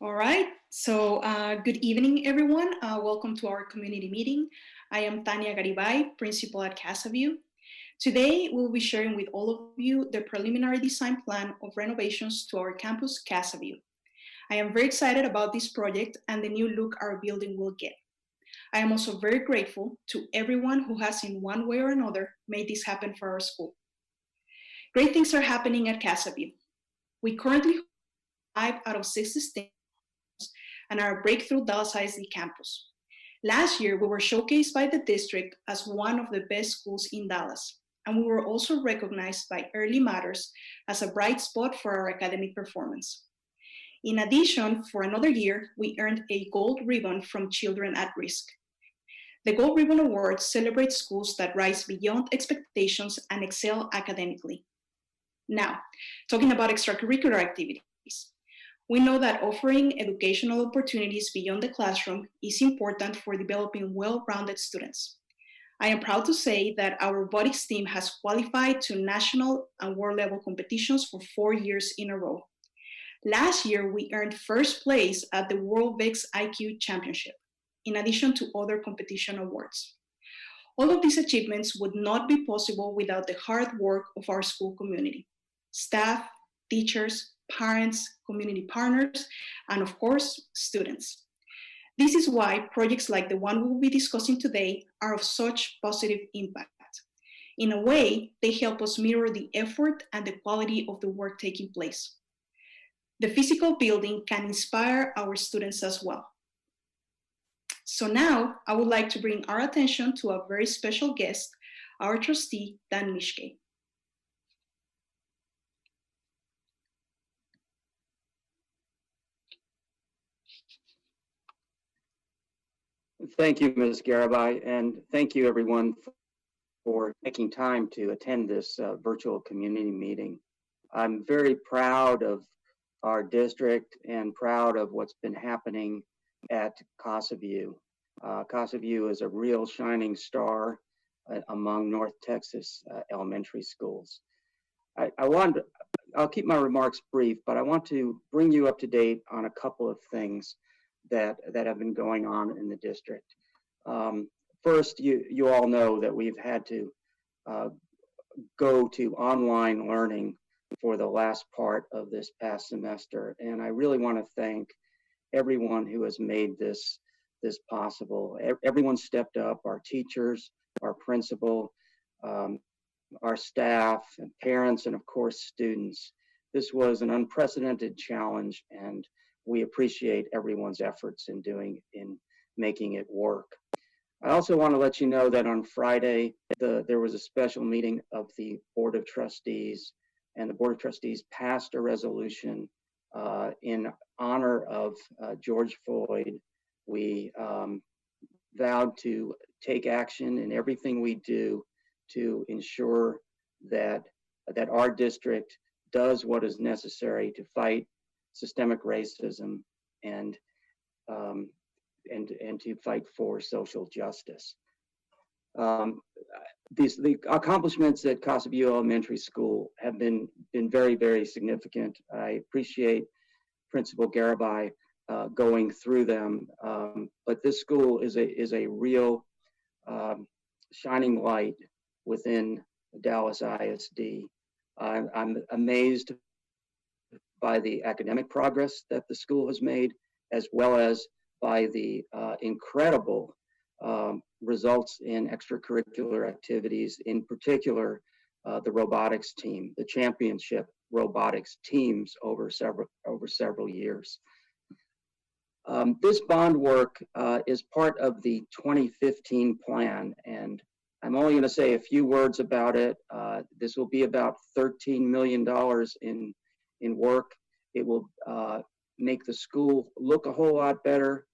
All right. Good evening, everyone. Welcome to our community meeting. I am Tania Garibay, principal at Casa. Today, we'll be sharing with all of you the preliminary design plan of renovations to our campus, Casa. I am very excited about this project and the new look our building will get. I am also very grateful to everyone who has, in one way or another, made this happen for our school. Great things are happening at Casa. We currently hold 5 out of 6 distinctions and our breakthrough Dallas ISD campus. Last year, we were showcased by the district as one of the best schools in Dallas, and we were also recognized by Early Matters as a bright spot for our academic performance. In addition, for another year, we earned a gold ribbon from Children at Risk. The Gold Ribbon Award celebrates schools that rise beyond expectations and excel academically. Now, talking about extracurricular activities. We know that offering educational opportunities beyond the classroom is important for developing well-rounded students. I am proud to say that our robotics team has qualified to national and world level competitions for 4 years in a row. Last year, we earned first place at the World VIX IQ Championship, in addition to other competition awards. All of these achievements would not be possible without the hard work of our school community, staff, teachers, parents, community partners, and of course, students. This is why projects like the one we'll be discussing today are of such positive impact. In a way, they help us mirror the effort and the quality of the work taking place. The physical building can inspire our students as well. So now I would like to bring our attention to a very special guest, our trustee, Dan Mishke. Thank you, Ms. Garibay, and thank you everyone for taking time to attend this virtual community meeting. I'm very proud of our district and proud of what's been happening at Casa. Casa is a real shining star among North Texas elementary schools. I'll keep my remarks brief, but I want to bring you up to date on a couple of things that have been going on in the district. First, you all know that we've had to go to online learning for the last part of this past semester, and I really want to thank everyone who has made this possible. Everyone stepped up: our teachers, our principal, our staff, and parents, and of course students. This was an unprecedented challenge, and we appreciate everyone's efforts in making it work. I also want to let you know that on Friday, there was a special meeting of the Board of Trustees, and the Board of Trustees passed a resolution in honor of George Floyd. We vowed to take action in everything we do to ensure that our district does what is necessary to fight systemic racism and to fight for social justice. The accomplishments at Casa Elementary School have been very, very significant. I appreciate Principal Garibay going through them, but this school is a real shining light within Dallas ISD. I'm amazed by the academic progress that the school has made, as well as by the incredible results in extracurricular activities, in particular the robotics team, the championship robotics teams over several years. This bond work is part of the 2015 plan, and I'm only going to say a few words about it. This will be about $13 million in work. It will make the school look a whole lot better,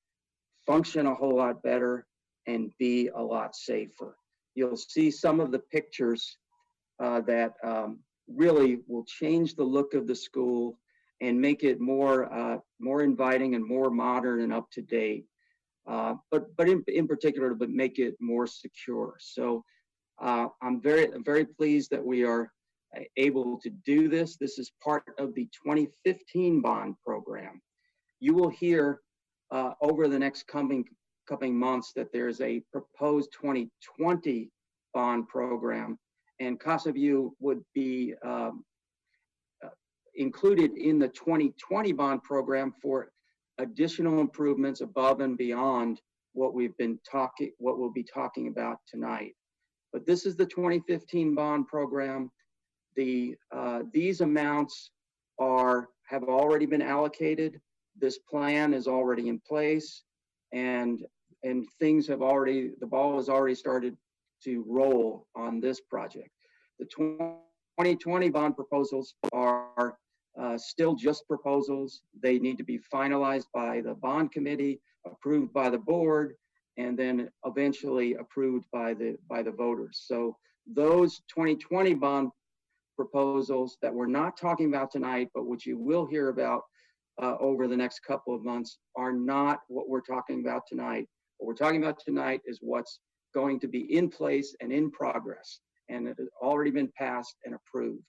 function a whole lot better, and be a lot safer. You'll see some of the pictures that really will change the look of the school and make it more inviting and more modern and up to date. But in particular, but make it more secure. So I'm very pleased that we are able to do this. This is part of the 2015 bond program. You will hear over the next coming months that there's a proposed 2020 bond program, and Casa would be included in the 2020 bond program for additional improvements above and beyond what we'll be talking about tonight. But this is the 2015 bond program. These amounts have already been allocated. This plan is already in place, and the ball has already started to roll on this project. The 2020 bond proposals are still just proposals. They need to be finalized by the bond committee, approved by the board, and then eventually approved by the voters. So those 2020 bond proposals that we're not talking about tonight, but which you will hear about over the next couple of months, are not what we're talking about tonight. What we're talking about tonight is what's going to be in place and in progress, and it has already been passed and approved.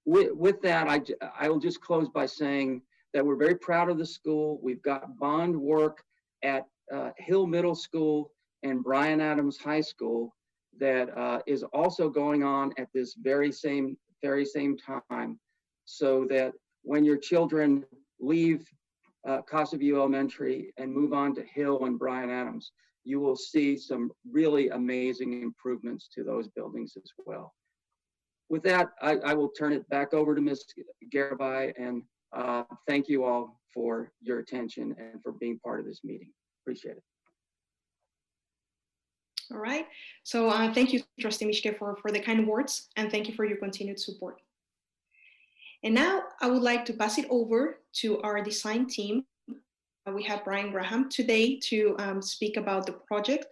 With that, I will just close by saying that we're very proud of the school. We've got bond work at Hill Middle School and Bryan Adams High School that is also going on at this very same time, so that when your children leave Casa Elementary and move on to Hill and Bryan Adams, you will see some really amazing improvements to those buildings as well. With that, I will turn it back over to Ms. Garibay, and thank you all for your attention and for being part of this meeting. Appreciate it. All right. So thank you, Trustee Mishke, for the kind words, and thank you for your continued support. And now I would like to pass it over to our design team. We have Brian Graham today to speak about the project.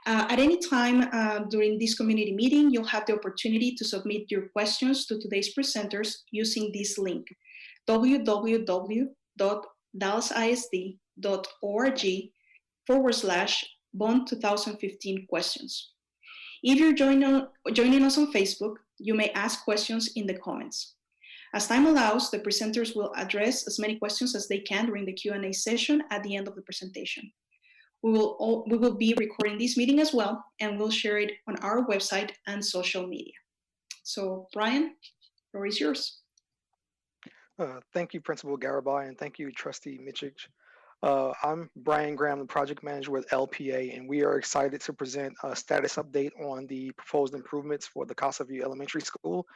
At any time during this community meeting, you'll have the opportunity to submit your questions to today's presenters using this link, www.dallasisd.org/Bond 2015 questions. If you're joining us on Facebook, you may ask questions in the comments. As time allows, the presenters will address as many questions as they can during the Q&A session at the end of the presentation. We will be recording this meeting as well, and we'll share it on our website and social media. So, Brian, the floor is yours. Thank you, Principal Garibay, and thank you, Trustee Mitchell. I'm Brian Graham, the project manager with LPA, and we are excited to present a status update on the proposed improvements for the Casa Elementary School.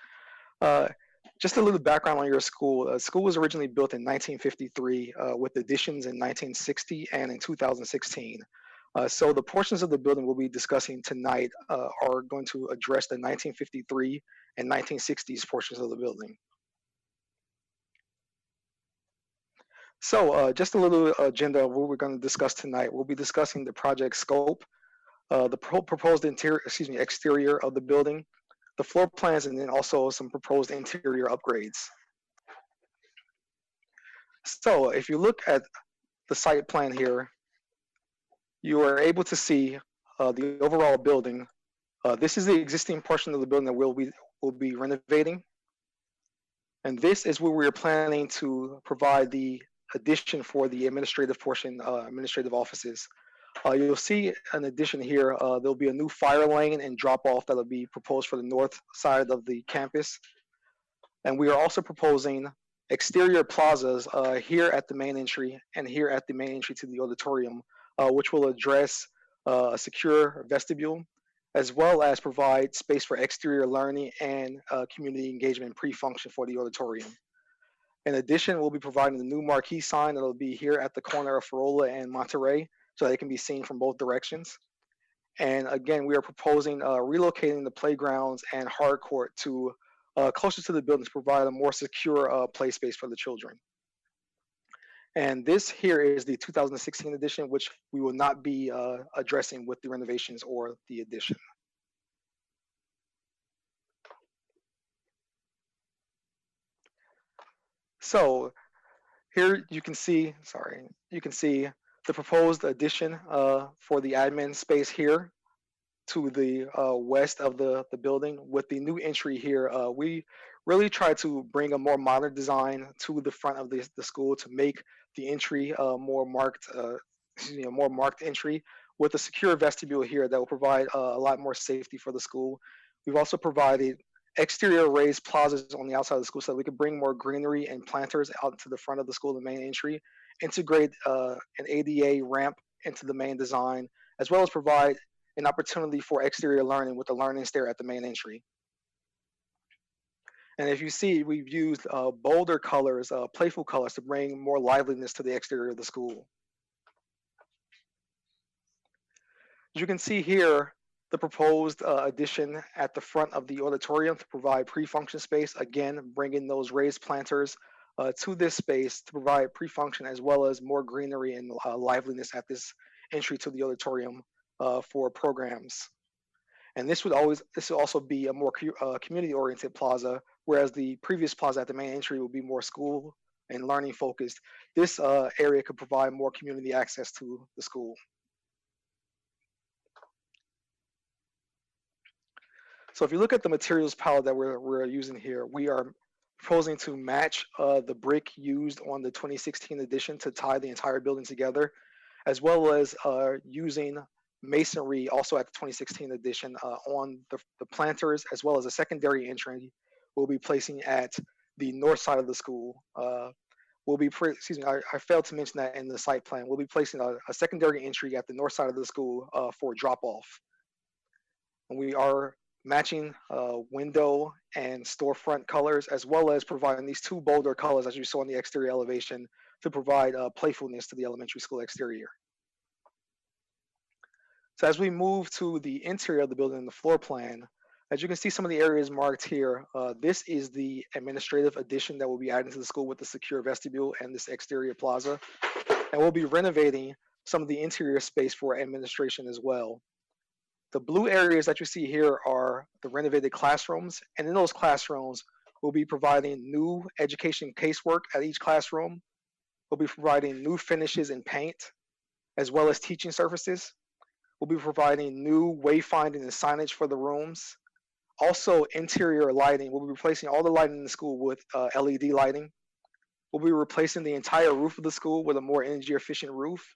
Just a little background on your school. The school was originally built in 1953 with additions in 1960 and in 2016. So the portions of the building we'll be discussing tonight are going to address the 1953 and 1960s portions of the building. So just a little agenda of what we're going to discuss tonight. We'll be discussing the project scope, the proposed exterior of the building, the floor plans, and then also some proposed interior upgrades. So if you look at the site plan here, you are able to see the overall building. This is the existing portion of the building that we'll be renovating. And this is where we're planning to provide the addition for the administrative portion, administrative offices. You'll see an addition here. There'll be a new fire lane and drop-off that'll be proposed for the north side of the campus. And we are also proposing exterior plazas here at the main entry and here at the main entry to the auditorium, which will address a secure vestibule, as well as provide space for exterior learning and community engagement pre-function for the auditorium. In addition, we'll be providing the new marquee sign that'll be here at the corner of Farola and Monterey, so that it can be seen from both directions. And again, we are proposing relocating the playgrounds and hard court to closer to the building to provide a more secure play space for the children. And this here is the 2016 edition, which we will not be addressing with the renovations or the addition. So here you can see, the proposed addition for the admin space here to the west of the building. With the new entry here, we really try to bring a more modern design to the front of the school to make the entry more marked, a more marked entry with a secure vestibule here that will provide a lot more safety for the school. We've also provided exterior raised plazas on the outside of the school so that we could bring more greenery and planters out to the front of the school, the main entry, integrate an ADA ramp into the main design, as well as provide an opportunity for exterior learning with the learning stair at the main entry. And if you see, we've used bolder colors, playful colors to bring more liveliness to the exterior of the school. As you can see here, the proposed addition at the front of the auditorium to provide pre-function space, again, bringing those raised planters to this space to provide pre-function as well as more greenery and liveliness at this entry to the auditorium for programs. And this would also be a more community-oriented plaza, whereas the previous plaza at the main entry would be more school and learning focused. This area could provide more community access to the school. So if you look at the materials palette that we're using here, we are proposing to match the brick used on the 2016 edition to tie the entire building together, as well as using masonry also at the 2016 edition on the planters, as well as a secondary entry we'll be placing at the north side of the school. Excuse me, I failed to mention that in the site plan. We'll be placing a secondary entry at the north side of the school for drop off. And we are matching window and storefront colors, as well as providing these two bolder colors as you saw in the exterior elevation to provide playfulness to the elementary school exterior. So as we move to the interior of the building and the floor plan, as you can see some of the areas marked here, this is the administrative addition that will be added to the school with the secure vestibule and this exterior plaza. And we'll be renovating some of the interior space for administration as well. The blue areas that you see here are the renovated classrooms, and in those classrooms, we'll be providing new education casework at each classroom. We'll be providing new finishes in paint, as well as teaching services. We'll be providing new wayfinding and signage for the rooms. Also, interior lighting. We'll be replacing all the lighting in the school with LED lighting. We'll be replacing the entire roof of the school with a more energy efficient roof.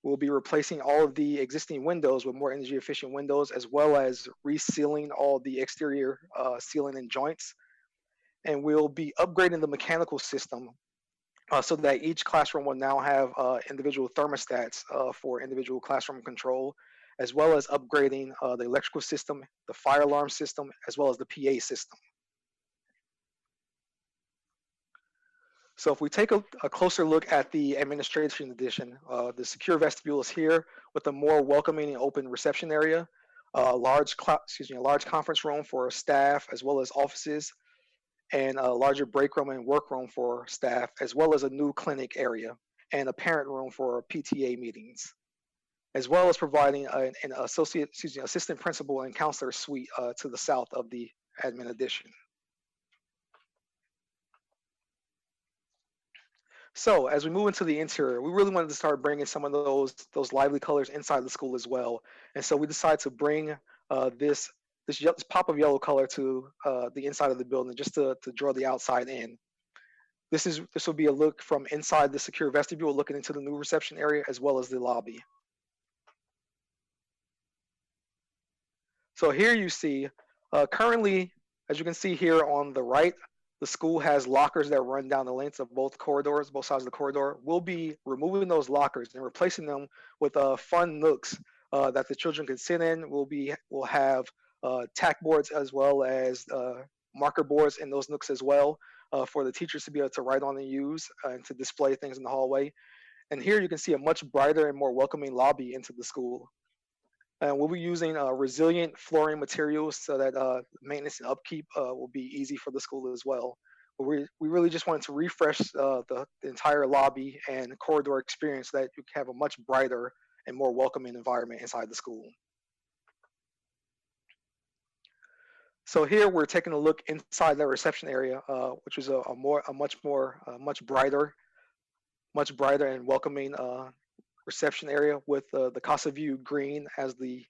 We'll be replacing all of the existing windows with more energy efficient windows, as well as resealing all the exterior ceiling and joints. And we'll be upgrading the mechanical system so that each classroom will now have individual thermostats for individual classroom control, as well as upgrading the electrical system, the fire alarm system, as well as the PA system. So if we take a closer look at the administration edition, the secure vestibule is here with a more welcoming and open reception area, a large conference room for staff as well as offices, and a larger break room and workroom for staff, as well as a new clinic area and a parent room for PTA meetings, as well as providing an assistant principal and counselor suite to the south of the admin addition. So as we move into the interior, we really wanted to start bringing some of those lively colors inside the school as well. And so we decided to bring this pop of yellow color to the inside of the building just to draw the outside in. This will be a look from inside the secure vestibule, looking into the new reception area as well as the lobby. So here you see, currently, as you can see here on the right, the school has lockers that run down the length of both corridors, both sides of the corridor. We'll be removing those lockers and replacing them with fun nooks that the children can sit in. We'll have tack boards as well as marker boards in those nooks as well for the teachers to be able to write on and use and to display things in the hallway. And here you can see a much brighter and more welcoming lobby into the school. And we'll be using resilient flooring materials so that maintenance and upkeep will be easy for the school as well. But we really just wanted to refresh the entire lobby and corridor experience so that you can have a much brighter and more welcoming environment inside the school. So here we're taking a look inside the reception area, which is a much brighter and welcoming reception area with the Casa view green as the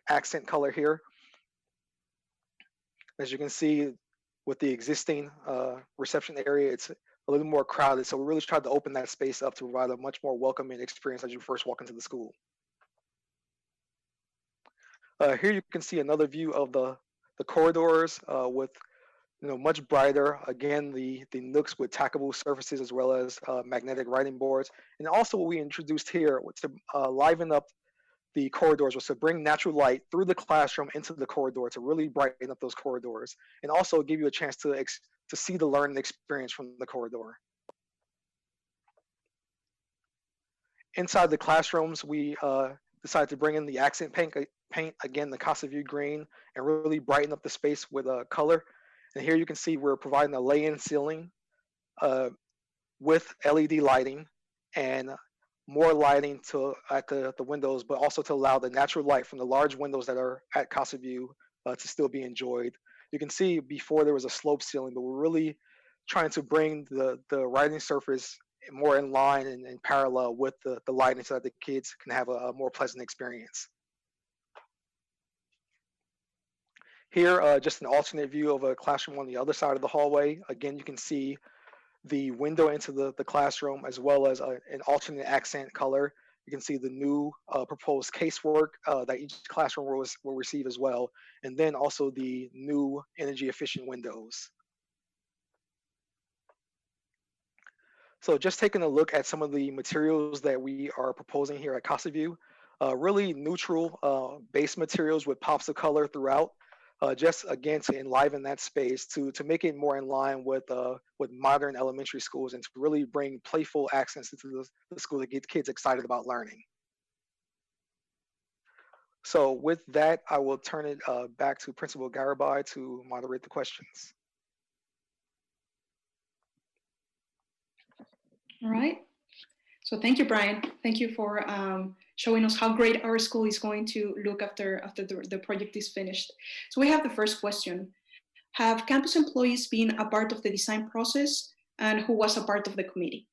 accent color here. As you can see, with the existing reception area, it's a little more crowded. So we really tried to open that space up to provide a much more welcoming experience as you first walk into the school. Here you can see another view of the corridors with much brighter. Again, the nooks with tackable surfaces as well as magnetic writing boards. And also what we introduced here was to liven up the corridors, was to bring natural light through the classroom into the corridor to really brighten up those corridors, and also give you a chance to see the learning experience from the corridor. Inside the classrooms, we decided to bring in the accent paint again, the Casa View green, and really brighten up the space with color. And here you can see we're providing a lay-in ceiling with LED lighting and more lighting at the windows, but also to allow the natural light from the large windows that are at Casa View to still be enjoyed. You can see before there was a slope ceiling, but we're really trying to bring the writing surface more in line and parallel with the lighting so that the kids can have a more pleasant experience. Here, just an alternate view of a classroom on the other side of the hallway. Again, you can see the window into the classroom as well as an alternate accent color. You can see the new proposed casework that each classroom will receive as well. And then also the new energy efficient windows. So just taking a look at some of the materials that we are proposing here at Casa View, really neutral base materials with pops of color throughout. Just again to enliven that space, to make it more in line with modern elementary schools, and to really bring playful accents into the school to get kids excited about learning. So with that, I will turn it back to Principal Garibay to moderate the questions. All right. So thank you, Brian. Thank you for showing us how great our school is going to look after the project is finished. So we have the first question. Have campus employees been a part of the design process, and who was a part of the committee?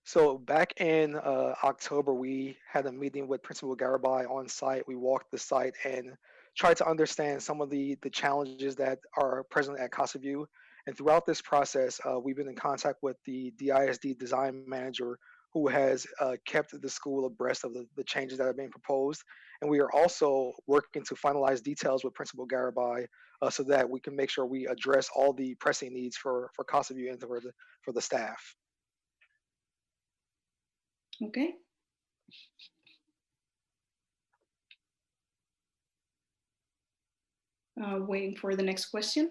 So back in October, we had a meeting with Principal Garibay on site. We walked the site and tried to understand some of the challenges that are present at Casa View. And throughout this process, we've been in contact with the DISD design manager, who has kept the school abreast of the changes that are being proposed. And we are also working to finalize details with Principal Garibay so that we can make sure we address all the pressing needs for Casa View and for the staff. Okay. Waiting for the next question.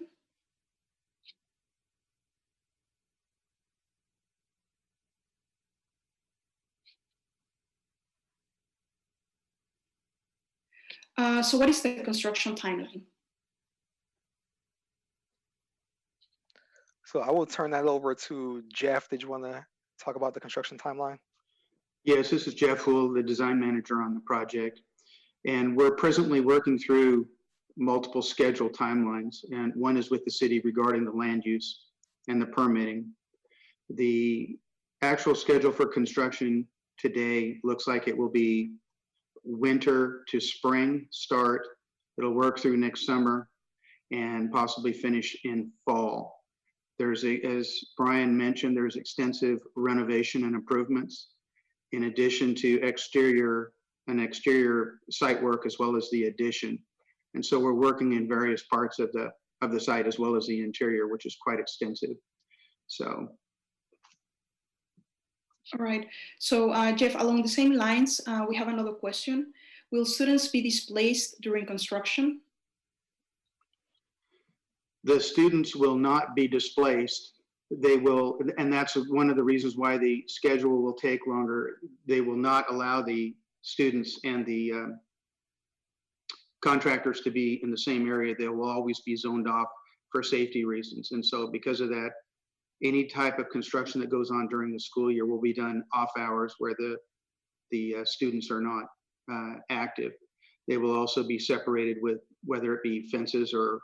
So what is the construction timeline? So I will turn that over to Jeff. Did you want to talk about the construction timeline? Yes, this is Jeff Hool, the design manager on the project. And we're presently working through multiple schedule timelines. And one is with the city regarding the land use and the permitting. The actual schedule for construction today looks like it will be winter to spring start. It'll work through next summer and possibly finish in fall. As Brian mentioned, there's extensive renovation and improvements in addition to exterior site work as well as the addition. And so we're working in various parts of the site as well as the interior, which is quite extensive. So. All right. So Jeff, along the same lines, we have another question. Will students be displaced during construction? The students will not be displaced. They will, and that's one of the reasons why the schedule will take longer. They will not allow the students and the contractors to be in the same area. They will always be zoned off for safety reasons. And so because of that, any type of construction that goes on during the school year will be done off hours where the students are not active. They will also be separated with whether it be fences or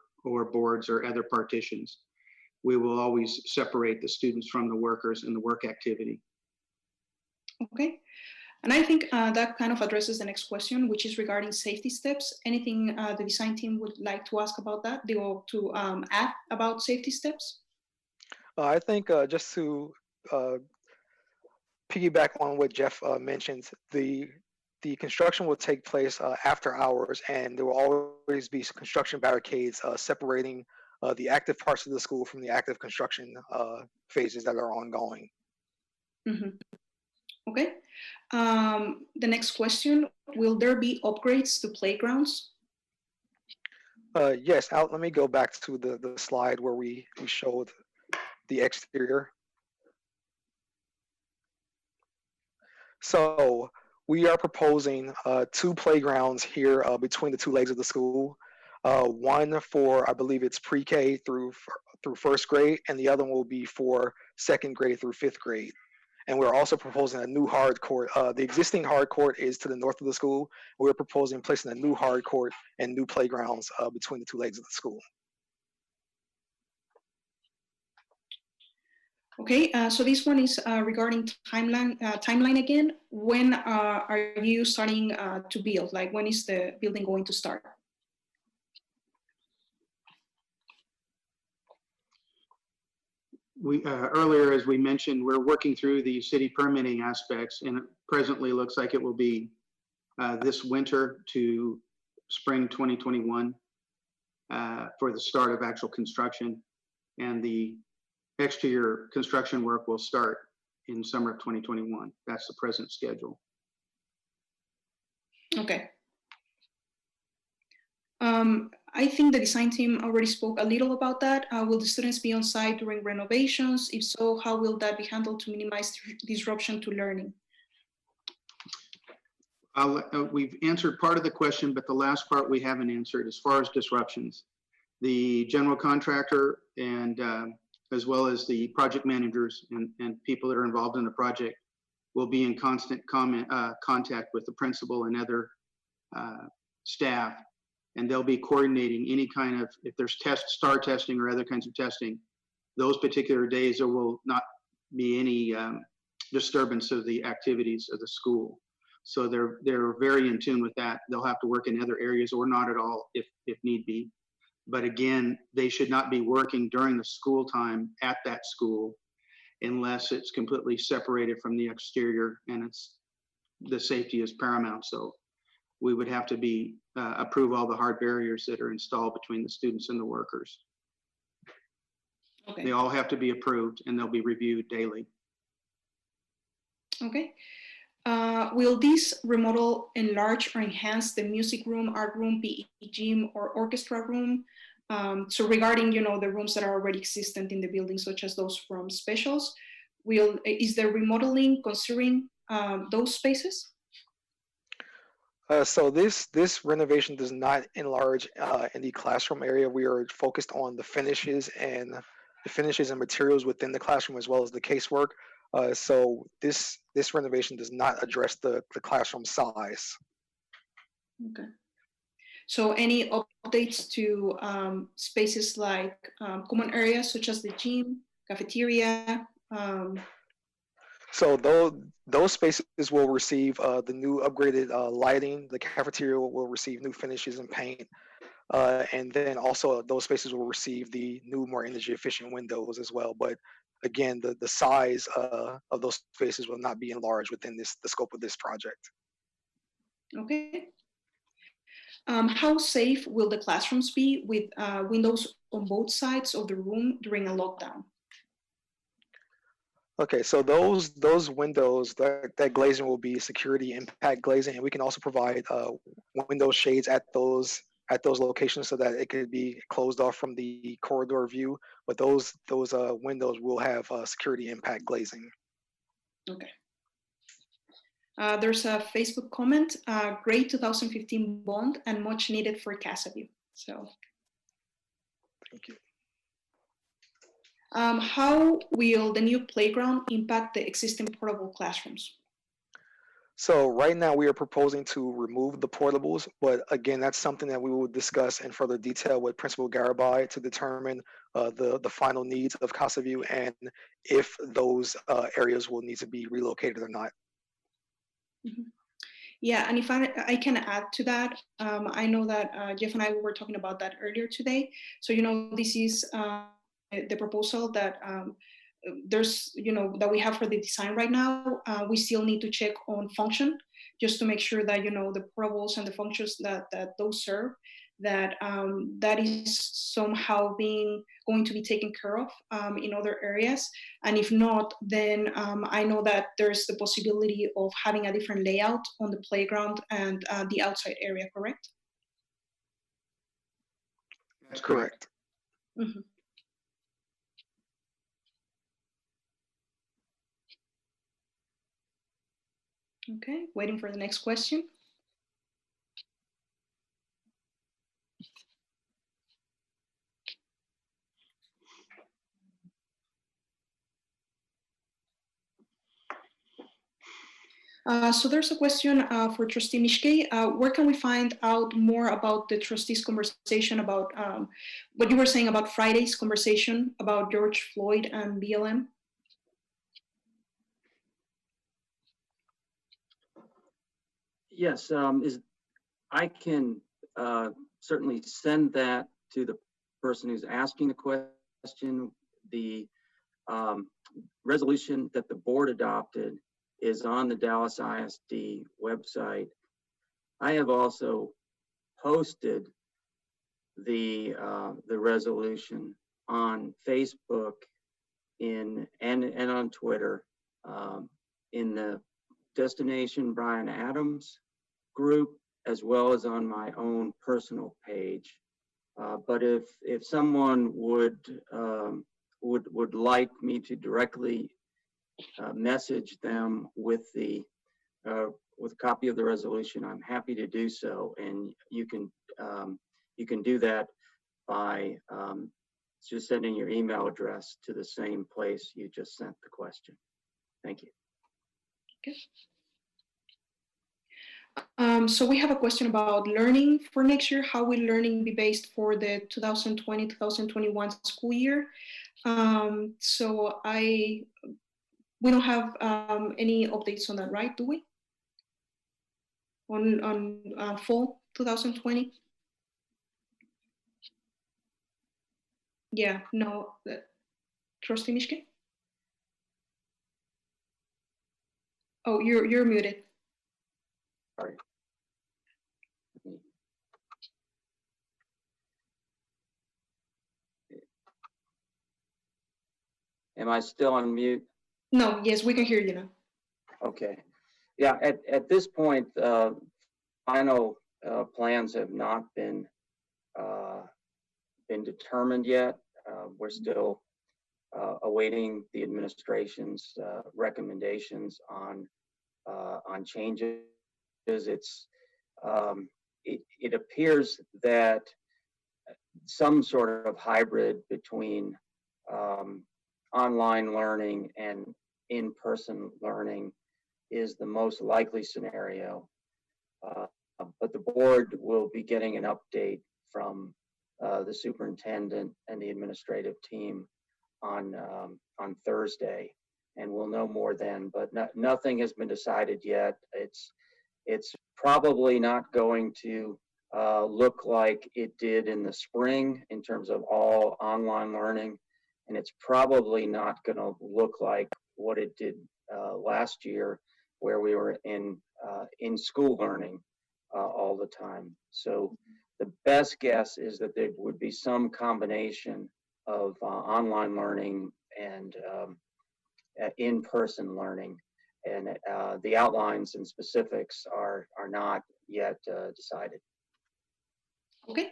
boards or other partitions. We will always separate the students from the workers and the work activity. Okay. And I think that kind of addresses the next question, which is regarding safety steps. Anything the design team would like to ask about that, or to add about safety steps? I think just to piggyback on what Jeff mentioned, the construction will take place after hours, and there will always be construction barricades separating the active parts of the school from the active construction phases that are ongoing. Mm-hmm. Okay. The next question, will there be upgrades to playgrounds? Yes, let me go back to the slide where we showed the exterior. So we are proposing two playgrounds here between the two legs of the school. One for, I believe it's pre-K through first grade, and the other one will be for second grade through fifth grade. And we're also proposing a new hard court. The existing hard court is to the north of the school. We're proposing placing a new hard court and new playgrounds between the two legs of the school. Okay, so this one is regarding timeline again. When are you starting to build? Like, when is the building going to start? We earlier, as we mentioned, we're working through the city permitting aspects, and it presently looks like it will be this winter to spring 2021 for the start of actual construction, and the exterior construction work will start in summer of 2021. That's the present schedule. Okay. I think the design team already spoke a little about that. Will the students be on site during renovations? If so, how will that be handled to minimize disruption to learning? We've answered part of the question, but the last part we haven't answered as far as disruptions. The general contractor and as well as the project managers and people that are involved in the project will be in constant contact with the principal and other staff, and they'll be coordinating any kind of, if there's STAR testing or other kinds of testing, those particular days there will not be any disturbance of the activities of the school. So they're very in tune with that. They'll have to work in other areas or not at all if need be. But again, they should not be working during the school time at that school unless it's completely separated from the exterior and the safety is paramount. So we would have to approve all the hard barriers that are installed between the students and the workers. Okay. They all have to be approved and they'll be reviewed daily. Okay. Will this remodel enlarge or enhance the music room, art room, PE gym, or orchestra room? So regarding, the rooms that are already existent in the building, such as those from specials, is the remodeling considering those spaces? So this renovation does not enlarge in the classroom area. We are focused on the finishes and materials within the classroom as well as the casework. So this renovation does not address the classroom size. Okay. So any updates to spaces like common areas such as the gym, cafeteria? So those spaces will receive the new upgraded lighting. The cafeteria will receive new finishes and paint. And then also those spaces will receive the new, more energy efficient windows as well. But again, the size of those spaces will not be enlarged within the scope of this project. Okay. How safe will the classrooms be with windows on both sides of the room during a lockdown? Okay, so those windows, that glazing will be security impact glazing, and we can also provide window shades at those locations so that it could be closed off from the corridor view. But those windows will have security impact glazing. Okay. There's a Facebook comment, great 2015 bond and much needed for Casa View. So, thank you. How will the new playground impact the existing portable classrooms? So right now we are proposing to remove the portables, but again, that's something that we will discuss in further detail with Principal Garibay to determine the final needs of Casa View and if those areas will need to be relocated or not. Mhm. Yeah, and if I can add to that, I know that Jeff and I were talking about that earlier today. So, this is the proposal that there's, that we have for the design right now. We still need to check on function just to make sure that, the probables and the functions that those serve, that that is somehow being going to be taken care of in other areas. And if not, then I know that there's the possibility of having a different layout on the playground and the outside area, correct? That's correct. Mhm. Okay, waiting for the next question. So there's a question for Trustee Mishke. Where can we find out more about the trustees' conversation about what you were saying about Friday's conversation about George Floyd and BLM? Yes, I can certainly send that to the person who's asking the question. The um, resolution that the board adopted is on the Dallas ISD website. I have also posted the resolution on Facebook and on Twitter in the Destination Brian Adams group, as well as on my own personal page. But if someone would like me to directly message them with a copy of the resolution, I'm happy to do so. And you can do that by just sending your email address to the same place you just sent the question. Thank you. Okay. So we have a question about learning for next year. How will learning be based for the 2020-2021 school year? So we don't have any updates on that, right? Do we? On fall 2020? Yeah, no. Trustee Mishke? Oh, you're muted. Sorry. Am I still on mute? No, yes, we can hear you now. Okay. Yeah, at this point, final plans have not been determined yet. We're still awaiting the administration's recommendations on changes. It appears that some sort of hybrid between online learning and in-person learning is the most likely scenario. But the board will be getting an update from the superintendent and the administrative team on Thursday, and we'll know more then. But nothing has been decided yet. It's probably not going to look like it did in the spring in terms of all online learning, and it's probably not going to look like what it did last year, where we were in school learning all the time. So the best guess is that there would be some combination of online learning and in-person learning, and the outlines and specifics are not yet decided. Okay.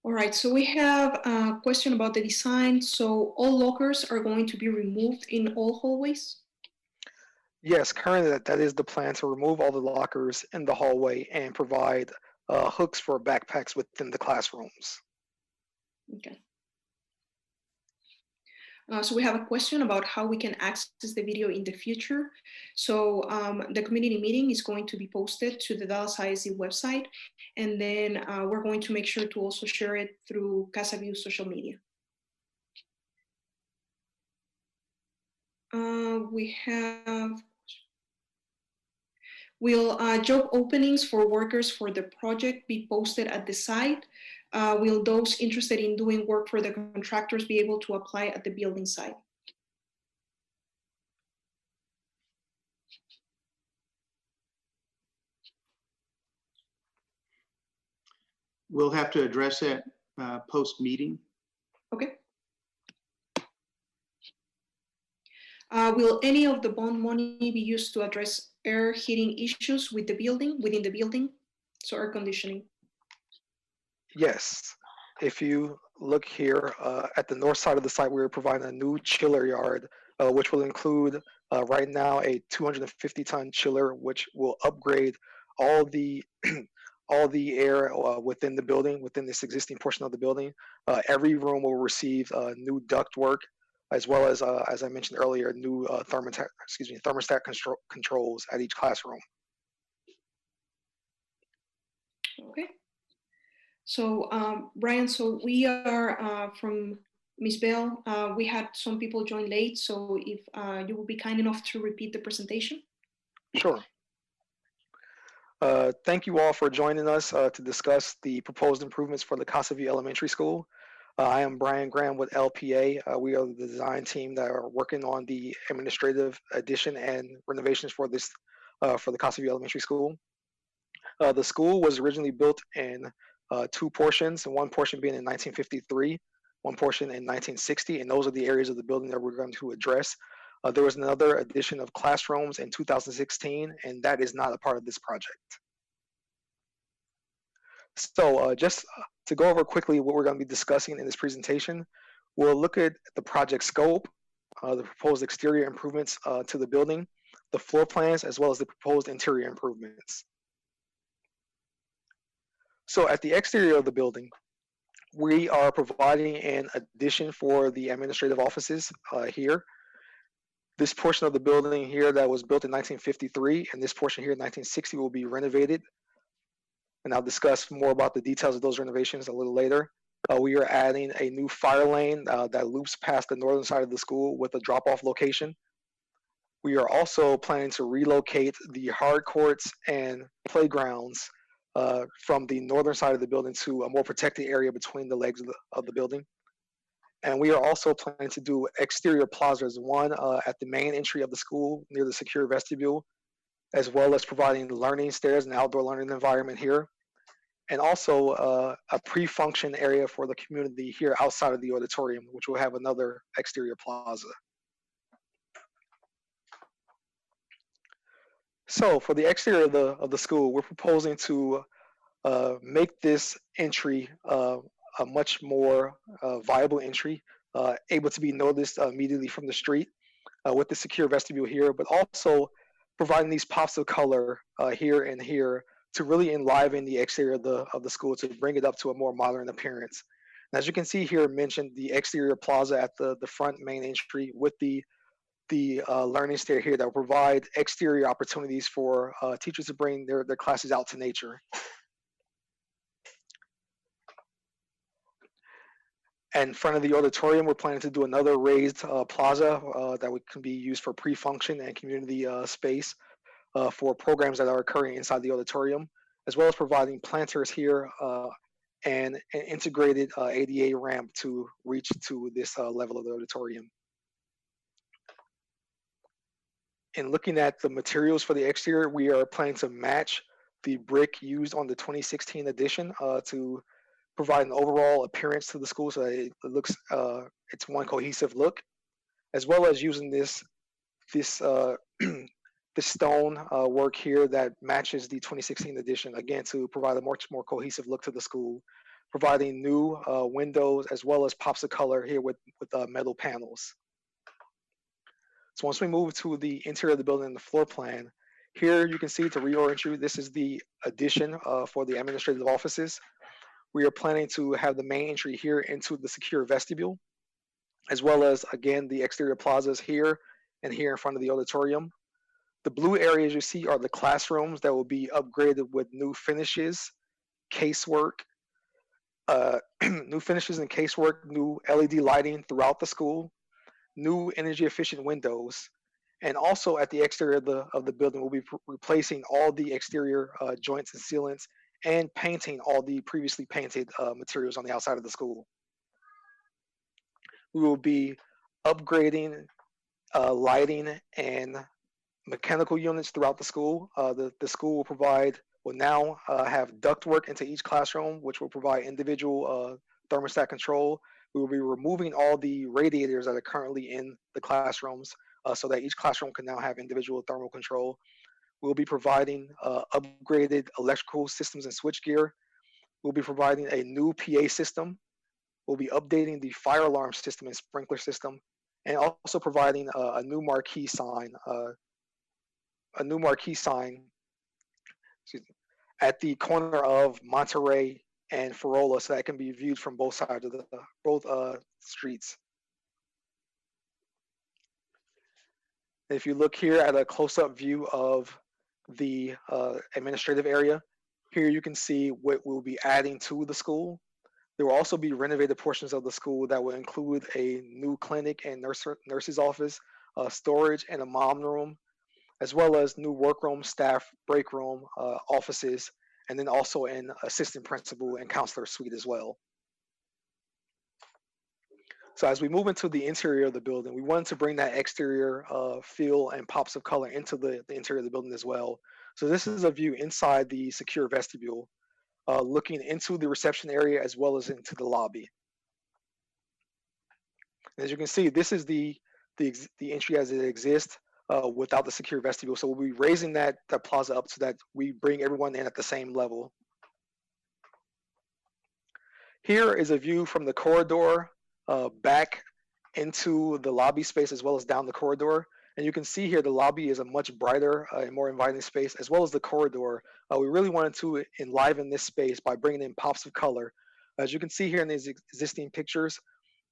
All right, so we have a question about the design. So all lockers are going to be removed in all hallways? Yes, currently that is the plan, to remove all the lockers in the hallway and provide hooks for backpacks within the classrooms. Okay. So we have a question about how we can access the video in the future. So the community meeting is going to be posted to the Dallas ISD website, and then we're going to make sure to also share it through Casa View social media. We have Will job openings for workers for the project be posted at the site? Will those interested in doing work for the contractors be able to apply at the building site? We'll have to address that post-meeting. Okay. Will any of the bond money be used to address air heating issues with the building, within the building? So air conditioning. Yes. If you look here at the north side of the site, we're providing a new chiller yard, which will include right now a 250-ton chiller, which will upgrade all the all the air within the building, within this existing portion of the building. Every room will receive new ductwork, as well as I mentioned earlier, new thermostat controls at each classroom. Okay. So Brian, so we are from Ms. Bell. We had some people join late, so if you will be kind enough to repeat the presentation. Sure. Thank you all for joining us to discuss the proposed improvements for the Casa Elementary School. I am Brian Graham with LPA. We are the design team that are working on the administrative addition and renovations for this for the Casa Elementary School. The school was originally built in two portions, one portion being in 1953, one portion in 1960, and those are the areas of the building that we're going to address. There was another addition of classrooms in 2016, and that is not a part of this project. So just to go over quickly what we're going to be discussing in this presentation, we'll look at the project scope, the proposed exterior improvements to the building, the floor plans, as well as the proposed interior improvements. So at the exterior of the building, we are providing an addition for the administrative offices here. This portion of the building here that was built in 1953 and this portion here in 1960 will be renovated. And I'll discuss more about the details of those renovations a little later. We are adding a new fire lane that loops past the northern side of the school with a drop-off location. We are also planning to relocate the hard courts and playgrounds from the northern side of the building to a more protected area between the legs of the building. And we are also planning to do exterior plazas, one at the main entry of the school near the secure vestibule, as well as providing learning stairs and outdoor learning environment here. And also a pre-function area for the community here outside of the auditorium, which will have another exterior plaza. So for the exterior of the school, we're proposing to make this entry a much more viable entry, able to be noticed immediately from the street with the secure vestibule here, but also providing these pops of color here and here to really enliven the exterior of the school to bring it up to a more modern appearance. And as you can see here mentioned, the exterior plaza at the front main entry with the learning stair here that will provide exterior opportunities for teachers to bring their classes out to nature. And in front of the auditorium, we're planning to do another raised plaza that can be used for pre-function and community space for programs that are occurring inside the auditorium, as well as providing planters here and an integrated ADA ramp to reach to this level of the auditorium. In looking at the materials for the exterior, we are planning to match the brick used on the 2016 edition to provide an overall appearance to the school so that it looks, it's one cohesive look, as well as using this stone work here that matches the 2016 edition, again, to provide a much more cohesive look to the school, providing new windows as well as pops of color here with metal panels. So once we move to the interior of the building and the floor plan, here you can see to reorient you, this is the addition for the administrative offices. We are planning to have the main entry here into the secure vestibule, as well as, again, the exterior plazas here and here in front of the auditorium. The blue areas you see are the classrooms that will be upgraded with new finishes, casework, new finishes and casework, new LED lighting throughout the school, new energy efficient windows, And also at the exterior of the building, we'll be replacing all the exterior joints and sealants and painting all the previously painted materials on the outside of the school. We will be upgrading lighting and mechanical units throughout the school. The school will now have ductwork into each classroom, which will provide individual thermostat control. We will be removing all the radiators that are currently in the classrooms so that each classroom can now have individual thermal control. We'll be providing upgraded electrical systems and switchgear. We'll be providing a new PA system. We'll be updating the fire alarm system and sprinkler system, and also providing a new marquee sign, excuse me, at the corner of Monterey and Farola, so that it can be viewed from both sides of the both streets. If you look here at a close-up view of the administrative area, here you can see what we'll be adding to the school. There will also be renovated portions of the school that will include a new clinic and nurse's office, storage and a mom room, as well as new workroom, staff, break room, offices, and then also an assistant principal and counselor suite as well. So as we move into the interior of the building, we wanted to bring that exterior feel and pops of color into the interior of the building as well. So this is a view inside the secure vestibule, looking into the reception area as well as into the lobby. And as you can see, this is the entry as it exists without the secure vestibule. So we'll be raising that plaza up so that we bring everyone in at the same level. Here is a view from the corridor back into the lobby space as well as down the corridor. And you can see here the lobby is a much brighter and more inviting space, as well as the corridor. We really wanted to enliven this space by bringing in pops of color. As you can see here in these existing pictures,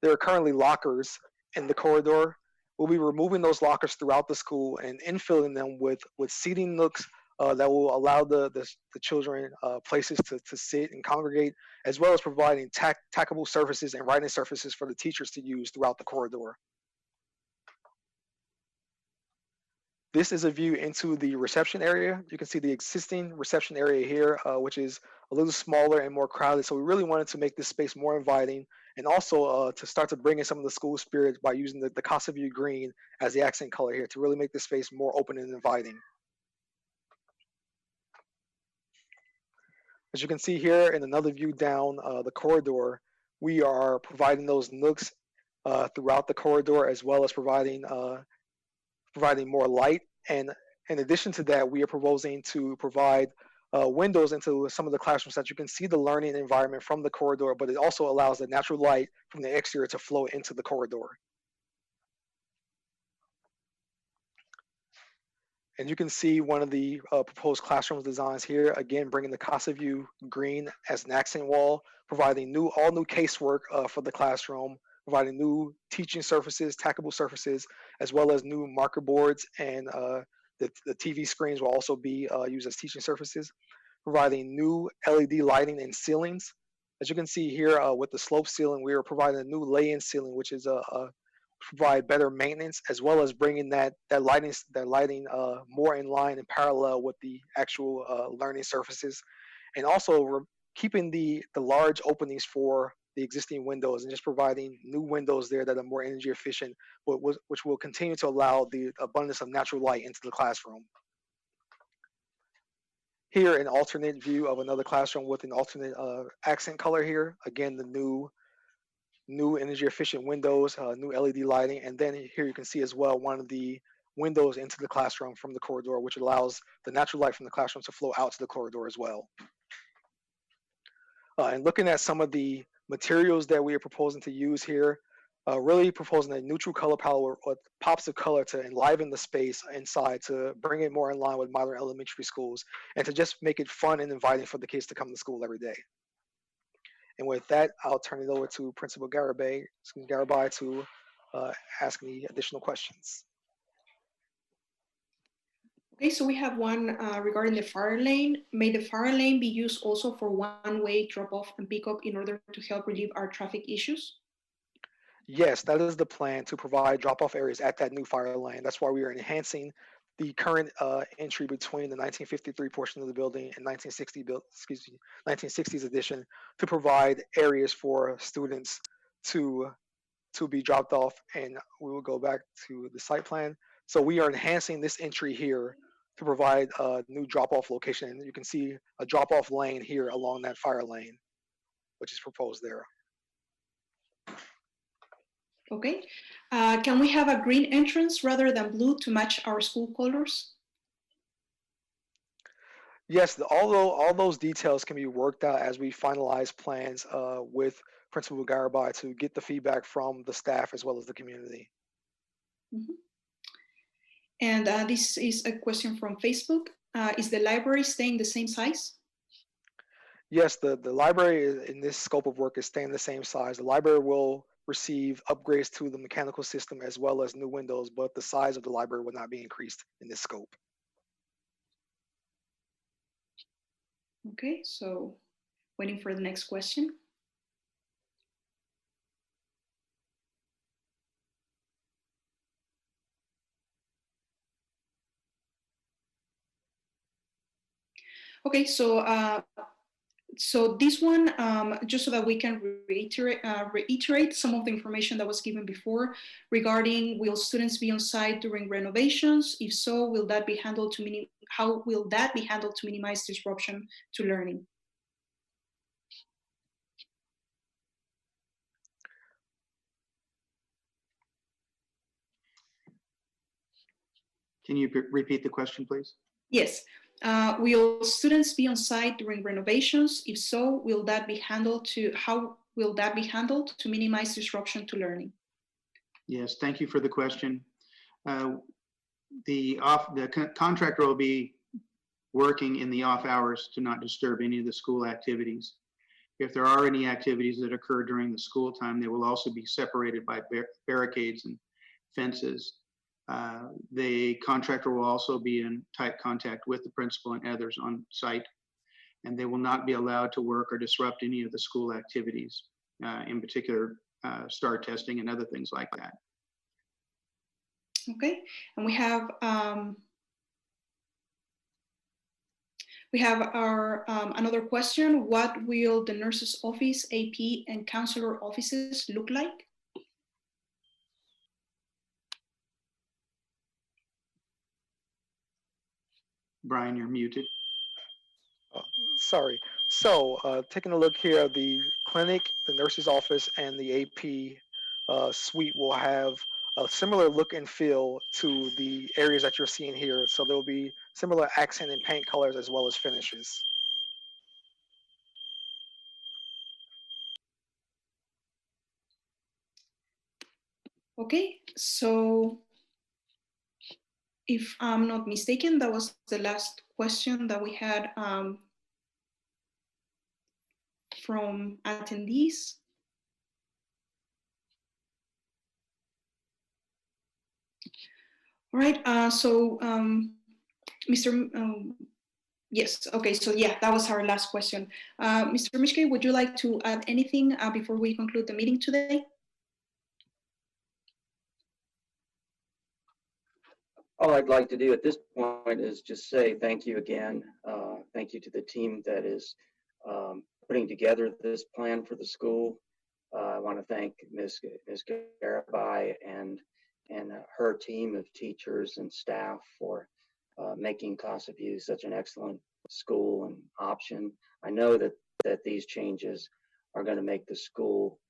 there are currently lockers in the corridor. We'll be removing those lockers throughout the school and infilling them with seating nooks that will allow the children places to sit and congregate, as well as providing tackable surfaces and writing surfaces for the teachers to use throughout the corridor. This is a view into the reception area. You can see the existing reception area here, which is a little smaller and more crowded. So we really wanted to make this space more inviting, and also to start to bring in some of the school spirit by using the Casa View green as the accent color here to really make this space more open and inviting. As you can see here in another view down the corridor, we are providing those nooks throughout the corridor, as well as providing more light. And in addition to that, we are proposing to provide windows into some of the classrooms so that you can see the learning environment from the corridor, but it also allows the natural light from the exterior to flow into the corridor. And you can see one of the proposed classroom designs here, again, bringing the Casa View green as an accent wall, providing all new casework for the classroom, providing new teaching surfaces, tackable surfaces, as well as new marker boards, and the TV screens will also be used as teaching surfaces, providing new LED lighting and ceilings. As you can see here with the slope ceiling, we are providing a new lay-in ceiling, which is provide better maintenance, as well as bringing that lighting more in line and parallel with the actual learning surfaces, and also keeping the large openings for the existing windows and just providing new windows there that are more energy efficient, which will continue to allow the abundance of natural light into the classroom. Here, an alternate view of another classroom with an alternate accent color here. Again, the new energy efficient windows, new LED lighting, and then here you can see as well one of the windows into the classroom from the corridor, which allows the natural light from the classroom to flow out to the corridor as well. And looking at some of the materials that we are proposing to use here, really proposing a neutral color palette with pops of color to enliven the space inside, to bring it more in line with modern elementary schools, and to just make it fun and inviting for the kids to come to school every day. And with that, I'll turn it over to Principal Garibay to ask me additional questions. Okay, so we have one regarding the fire lane. May the fire lane be used also for one-way drop-off and pick-up in order to help relieve our traffic issues? Yes, that is the plan to provide drop-off areas at that new fire lane. That's why we are enhancing the current entry between the 1953 portion of the building and 1960s addition to provide areas for students to to be dropped off. And we will go back to the site plan. So we are enhancing this entry here to provide a new drop-off location. You can see a drop-off lane here along that fire lane, which is proposed there. Okay. Can we have a green entrance rather than blue to match our school colors? Yes, although all those details can be worked out as we finalize plans with Principal Garabai to get the feedback from the staff as well as the community. Mhm. And this is a question from Facebook. Is the library staying the same size? Yes, the library in this scope of work is staying the same size. The library will receive upgrades to the mechanical system as well as new windows, but the size of the library will not be increased in this scope. Okay, so waiting for the next question. Okay, so this one, just so that we can reiterate some of the information that was given before regarding will students be on site during renovations? If so, will that be handled to how will that be handled to minimize disruption to learning? Can you repeat the question, please? Yes. Will students be on site during renovations? If so, will that be handled to how will that be handled to minimize disruption to learning? Yes, thank you for the question. The contractor will be working in the off hours to not disturb any of the school activities. If there are any activities that occur during the school time, they will also be separated by barricades and fences. The contractor will also be in tight contact with the principal and others on site, and they will not be allowed to work or disrupt any of the school activities, in particular, STAR testing and other things like that. Okay, and we have our another question. What will the nurse's office, AP, and counselor offices look like? Brian, you're muted. Uh, Sorry. So taking a look here, the clinic, the nurse's office, and the AP suite will have a similar look and feel to the areas that you're seeing here. So there will be similar accent and paint colors as well as finishes. Okay, so if I'm not mistaken, that was the last question that we had from attendees. All right, Mr. Yes, okay, so yeah, that was our last question. Mr. Mishke, would you like to add anything before we conclude the meeting today? All I'd like to do at this point is just say thank you again. Thank you to the team that is putting together this plan for the school. I want to thank Ms. Garabai and her team of teachers and staff for making Casa View such an excellent school and option. I know that these changes are going to make the school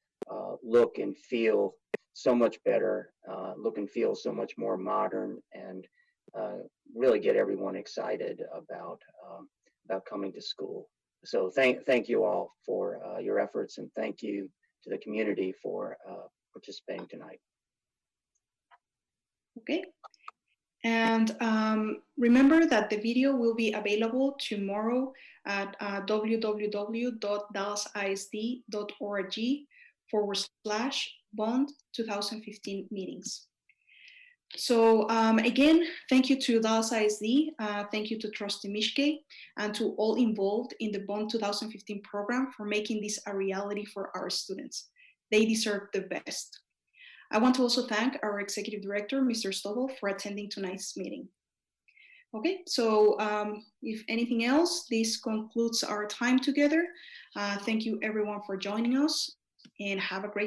look and feel so much better, look and feel so much more modern, and really get everyone excited about coming to school. So thank you all for your efforts, and thank you to the community for participating tonight. Okay. And remember that the video will be available tomorrow at www.dallasisd.org/bond 2015 meetings. So again, thank you to Dallas ISD, thank you to Trustee Mishke, and to all involved in the Bond 2015 program for making this a reality for our students. They deserve the best. I want to also thank our Executive Director, Mr. Stovall, for attending tonight's meeting. Okay, so if anything else, this concludes our time together. Thank you everyone for joining us, and have a great